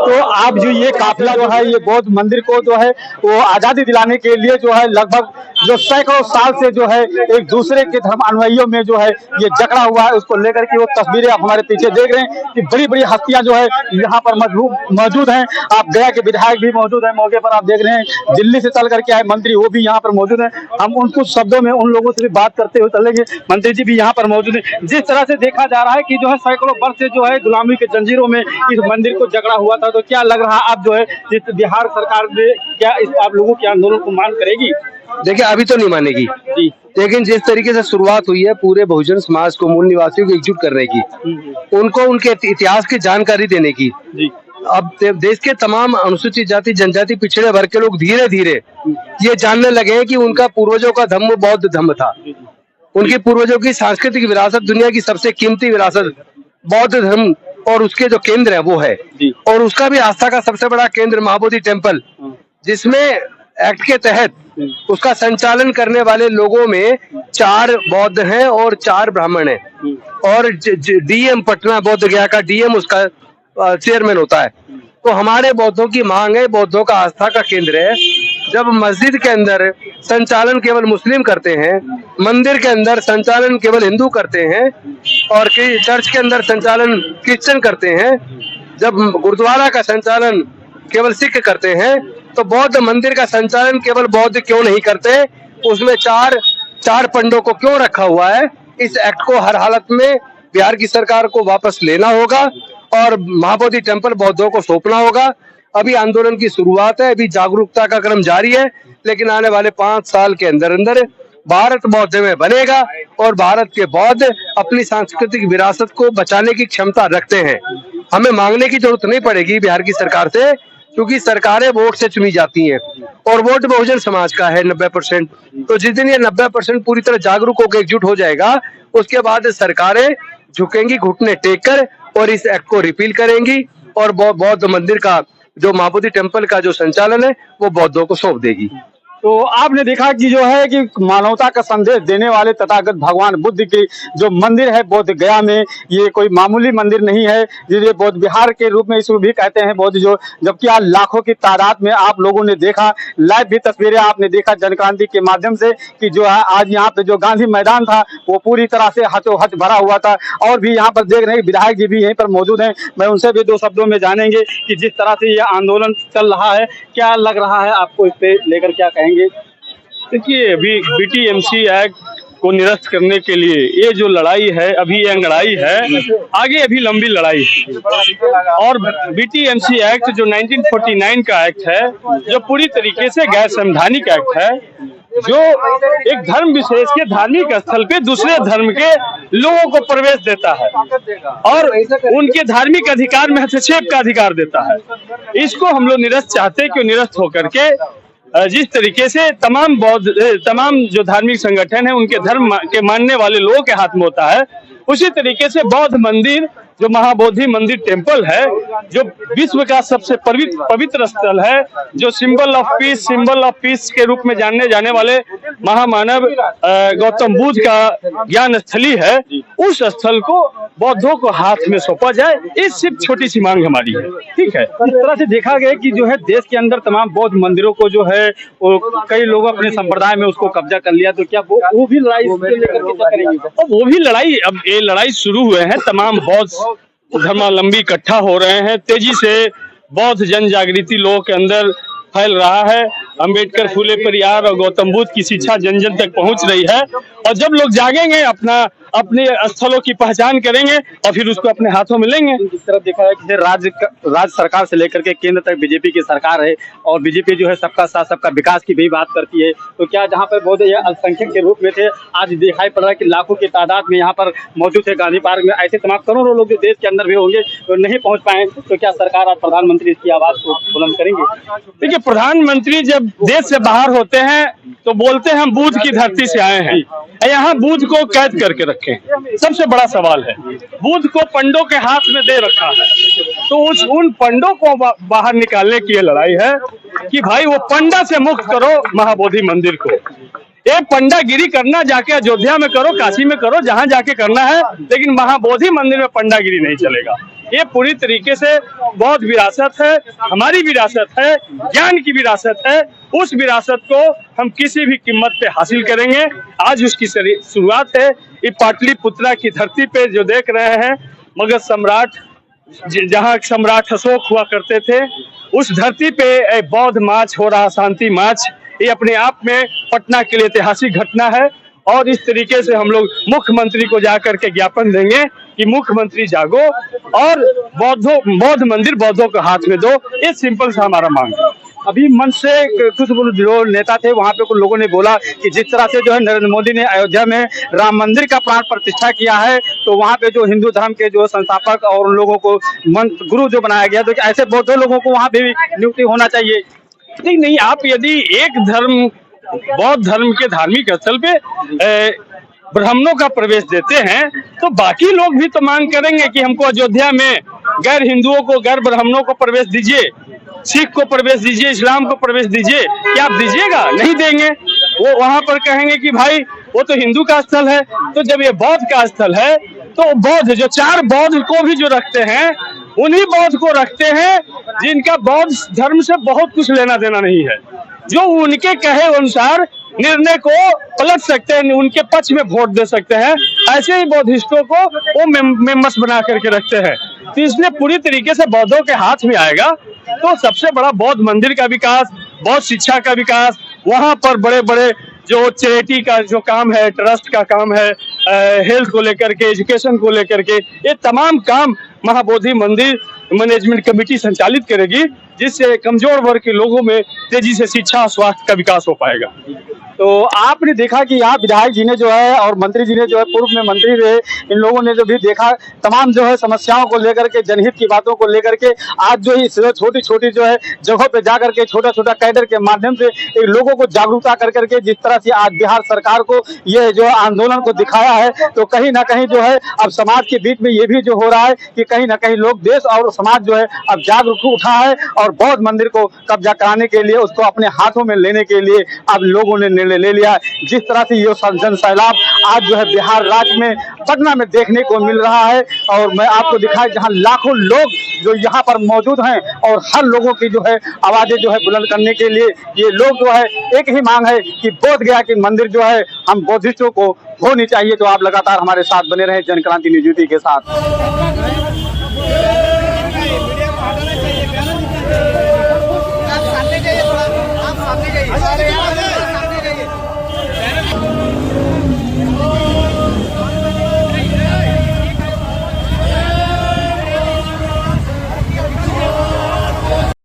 तो आप जो ये काफिला जो है ये बौद्ध मंदिर को जो है वो आजादी दिलाने के लिए जो है लगभग जो सैकड़ों साल से जो है एक दूसरे के धर्म अनुयायियों में जो है ये जकड़ा हुआ है, उसको लेकर के वो तस्वीरें आप हमारे पीछे देख रहे हैं कि बड़ी बड़ी हस्तियां जो है यहाँ पर मौजूद हैं। आप गया के विधायक भी मौजूद है, मौके पर आप देख रहे हैं दिल्ली से चल करके आए मंत्री वो भी यहाँ पर मौजूद है। हम उन कुछ शब्दों में उन लोगों से भी बात करते हुए चलेंगे। मंत्री जी भी यहाँ पर मौजूद है। जिस तरह से देखा जा रहा है कि जो है सैकड़ों वर्ष से जो है गुलामी के जंजीरों में इस मंदिर को जकड़ा हुआ था, तो क्या लग रहा है अब जो है इस बिहार सरकार ने क्या इस आप लोगों के आंदोलन को मान करेगी? देखिए अभी तो नहीं मानेगी जी, लेकिन जिस तरीके से शुरुआत हुई है पूरे बहुजन समाज को, मूल निवासियों को एकजुट करने की, उनको उनके इतिहास की जानकारी देने की, अब देश के तमाम अनुसूचित जाति जनजाति पिछड़े वर्ग के लोग धीरे धीरे ये जानने लगे हैं कि उनका पूर्वजों का धर्म बौद्ध धर्म था। उनके पूर्वजों की सांस्कृतिक विरासत, दुनिया की सबसे कीमती विरासत बौद्ध धर्म और उसके जो केंद्र है वो है, और उसका भी आस्था का सबसे बड़ा केंद्र महाबोधि टेम्पल, जिसमें एक्ट के तहत उसका संचालन करने वाले लोगों में 4 बौद्ध हैं और 4 ब्राह्मण हैं, और डीएम पटना बौद्ध गया का डीएम उसका चेयरमैन होता है। तो हमारे बौद्धों की मांग है, बौद्धों का आस्था का केंद्र है। जब मस्जिद के अंदर संचालन केवल मुस्लिम करते हैं, मंदिर के अंदर संचालन केवल हिंदू करते हैं, और चर्च के अंदर संचालन क्रिश्चियन करते हैं, जब गुरुद्वारा का संचालन केवल सिख करते हैं, तो बौद्ध मंदिर का संचालन केवल बौद्ध क्यों नहीं करते? उसमें चार पंडों को क्यों रखा हुआ है? इस एक्ट को हर हालत में बिहार की सरकार को वापस लेना होगा और महाबोधि टेम्पल बौद्धों को सौंपना होगा। अभी आंदोलन की शुरुआत है, अभी जागरूकता का क्रम जारी है, लेकिन आने वाले 5 साल के अंदर अंदर भारत बौद्ध में बनेगा और भारत के बौद्ध अपनी सांस्कृतिक विरासत को बचाने की क्षमता रखते हैं। हमें मांगने की जरूरत नहीं पड़ेगी बिहार की सरकार से, क्योंकि सरकारें वोट से चुनी जाती हैं और वोट बहुजन समाज का है 90%। तो जिस दिन ये 90% पूरी तरह जागरूक होकर एकजुट हो जाएगा, उसके बाद सरकारें झुकेंगी घुटने टेक कर और इस एक्ट को रिपील करेंगी और बौद्ध मंदिर का जो महाबोधि टेम्पल का जो संचालन है वो बौद्धों को सौंप देगी। तो आपने देखा कि जो है कि मानवता का संदेश देने वाले तथागत भगवान बुद्ध की जो मंदिर है बोध गया में, ये कोई मामूली मंदिर नहीं है, जिसे बौद्ध बिहार के रूप में इसको भी कहते हैं बौद्ध जो, जबकि आज लाखों की तादाद में आप लोगों ने देखा, लाइव भी तस्वीरें आपने देखा जनक्रांति के माध्यम से कि जो है आज यहाँ पे जो गांधी मैदान था वो पूरी तरह से हचोहच भरा हुआ था। और भी यहाँ पर देख रहे हैं विधायक जी भी यहीं पर मौजूद हैं, मैं उनसे भी 2 शब्दों में जानेंगे कि जिस तरह से ये आंदोलन चल रहा है क्या लग रहा है आपको, इस पे लेकर क्या कहेंगे? देखिए अभी बीटीएमसी एक्ट को निरस्त करने के लिए ये जो लड़ाई है, अभी ये लड़ाई है, आगे अभी लंबी लड़ाई है। और बीटीएमसी एक्ट जो 1949 का एक्ट है, जो पूरी तरीके से गैर संवैधानिक एक्ट है, जो एक धर्म विशेष के धार्मिक स्थल पे दूसरे धर्म के लोगों को प्रवेश देता है और उनके धार्मिक अधिकार में हस्तक्षेप का अधिकार देता है। इसको हम लोग निरस्त चाहते हैं कि निरस्त होकर के जिस तरीके से तमाम जो धार्मिक संगठन है उनके धर्म के मानने वाले लोगों के हाथ में होता है, उसी तरीके से बौद्ध मंदिर जो महाबोधि मंदिर टेम्पल है, जो विश्व का सबसे पवित्र स्थल है, जो सिंबल ऑफ पीस के रूप में जाने जाने वाले महामानव गौतम बुद्ध का ज्ञान स्थली है, उस स्थल को बौद्धों को हाथ में सौंपा जाए। इस सिर्फ छोटी सी मांग हमारी है, ठीक है। इस तरह से देखा गया कि जो है देश के अंदर तमाम बौद्ध मंदिरों को जो है वो कई लोग अपने संप्रदाय में उसको कब्जा कर लिया, तो क्या वो भी लड़ाई लेकर के क्या करेंगे? और वो भी लड़ाई, अब ये लड़ाई शुरू हुए हैं, तमाम बौद्ध धर्मावलंबी इकट्ठा हो रहे हैं, तेजी से बौद्ध जन जागृति लोगों के अंदर फैल रहा है। अंबेडकर, फूले परियार और गौतम बुद्ध की शिक्षा जन जन तक पहुंच रही है, और जब लोग जागेंगे अपने स्थलों की पहचान करेंगे और फिर उसको अपने हाथों में लेंगे। जिस तरह देखा है कि राज्य सरकार से लेकर के केंद्र तक बीजेपी की सरकार है और बीजेपी जो है सबका साथ सबका विकास की भी बात करती है, तो क्या जहां पर बहुत अल्पसंख्यक के रूप में थे, आज दिखाई पड़ रहा है कि लाखों की तादाद में यहाँ पर मौजूद है गांधी पार्क में, ऐसे तमाम करोड़ों लोग जो देश के अंदर भी होंगे तो नहीं पहुंच पाए, तो क्या सरकार और प्रधानमंत्री इसकी आवाज को बुलंद करेंगे? देखिए प्रधानमंत्री जब देश से बाहर होते हैं तो बोलते हैं हम बुद्ध की धरती से आए हैं, यहाँ बुद्ध को कैद करके रखें। सबसे बड़ा सवाल है, बुद्ध को पंडों के हाथ में दे रखा है, तो उन पंडों को बाहर निकालने की ये लड़ाई है कि भाई वो पंडा से मुक्त करो महाबोधि मंदिर को। ये पंडागिरी करना जाके अयोध्या में करो, काशी में करो, जहां जाके करना है, लेकिन महाबोधि मंदिर में पंडागिरी नहीं चलेगा। ये पूरी तरीके से बौद्ध विरासत है, हमारी विरासत है, ज्ञान की विरासत है। उस विरासत को हम किसी भी कीमत पे हासिल करेंगे। आज उसकी शुरुआत है। ये पाटलिपुत्रा की धरती पे जो देख रहे हैं, मगध सम्राट, जहाँ सम्राट अशोक हुआ करते थे, उस धरती पे बौद्ध मार्च हो रहा, शांति मार्च, ये अपने आप में पटना के लिए ऐतिहासिक घटना है। और इस तरीके से हम लोग मुख्यमंत्री को जाकर के ज्ञापन देंगे कि मुख्यमंत्री जागो और बौद्ध मंदिर बौद्धों के हाथ में दो। ये सिंपल सा हमारा मांग है। अभी मंच से कुछ जो नेता थे वहां पे कुछ लोगों ने बोला कि जिस तरह से जो है नरेंद्र मोदी ने अयोध्या में राम मंदिर का प्राण प्रतिष्ठा किया है, तो वहां पे जो हिंदू धर्म के जो संस्थापक और उन लोगों को गुरु जो बनाया गया, तो ऐसे बौद्ध लोगों को वहां पे भी नियुक्ति होना चाहिए। नहीं, आप यदि एक धर्म, बौद्ध धर्म के धार्मिक स्थल पे ब्राह्मणों का प्रवेश देते हैं, तो बाकी लोग भी तो मांग करेंगे कि हमको अयोध्या में गैर हिंदुओं को, गैर ब्राह्मणों को प्रवेश दीजिए, सिख को प्रवेश दीजिए, इस्लाम को प्रवेश दीजिए। क्या आप दीजिएगा? नहीं देंगे। वो वहां पर कहेंगे कि भाई वो तो हिंदू का स्थल है। तो जब ये बौद्ध का स्थल है, तो बौद्ध जो 4 बौद्ध को भी जो रखते हैं, उन्हीं बौद्ध को रखते हैं जिनका बौद्ध धर्म से बहुत कुछ लेना देना नहीं है, जो उनके कहे अनुसार निर्णय को पलट सकते हैं, उनके पक्ष में वोट दे सकते हैं। ऐसे ही बौद्धिस्टों को वो मेंबर्स बना करके रखते हैं। तो इसलिए पूरी तरीके से बौद्धों के हाथ में आएगा तो सबसे बड़ा बौद्ध मंदिर का विकास, बौद्ध शिक्षा का विकास, वहां पर बड़े बड़े जो चैरिटी का जो काम है, ट्रस्ट का काम है, हेल्थ को लेकर के, एजुकेशन को लेकर के, ये तमाम काम महाबोधि मंदिर मैनेजमेंट कमेटी संचालित करेगी, जिससे कमजोर वर्ग के लोगों में तेजी से शिक्षा, स्वास्थ्य का विकास हो पाएगा। तो आपने देखा कि यहाँ विधायक जी ने जो है और मंत्री जी ने जो है, पूर्व में मंत्री रहे, इन लोगों ने जो भी देखा तमाम जो है समस्याओं को लेकर के, जनहित की बातों को लेकर के, आज जो है छोटी छोटी जो है जगहों पे जा करके छोटा छोटा कैडर के माध्यम से एक लोगों को जागरूकता कर करके जिस तरह से आज बिहार सरकार को ये जो आंदोलन को दिखाया है, तो कहीं ना कहीं जो है अब समाज के बीच में ये भी जो हो रहा है कि कहीं ना कहीं लोग, देश और समाज जो है अब जागरूक उठा है और बौद्ध मंदिर को कब्जा कराने के लिए, उसको अपने हाथों में लेने के लिए अब लोगों ने निर्णय ले लिया। जिस तरह से ये जन सैलाब आज जो है बिहार राज्य में पटना में देखने को मिल रहा है, और मैं आपको दिखाया जहां लाखों लोग जो यहाँ पर मौजूद हैं, और हर लोगों की जो है आवाजें जो है बुलंद करने के लिए ये लोग जो है एक ही मांग है कि बोध गया कि मंदिर जो है हम बौद्धिस्टों को होनी चाहिए। तो आप लगातार हमारे साथ बने रहे जनक्रांति न्यूज के साथ।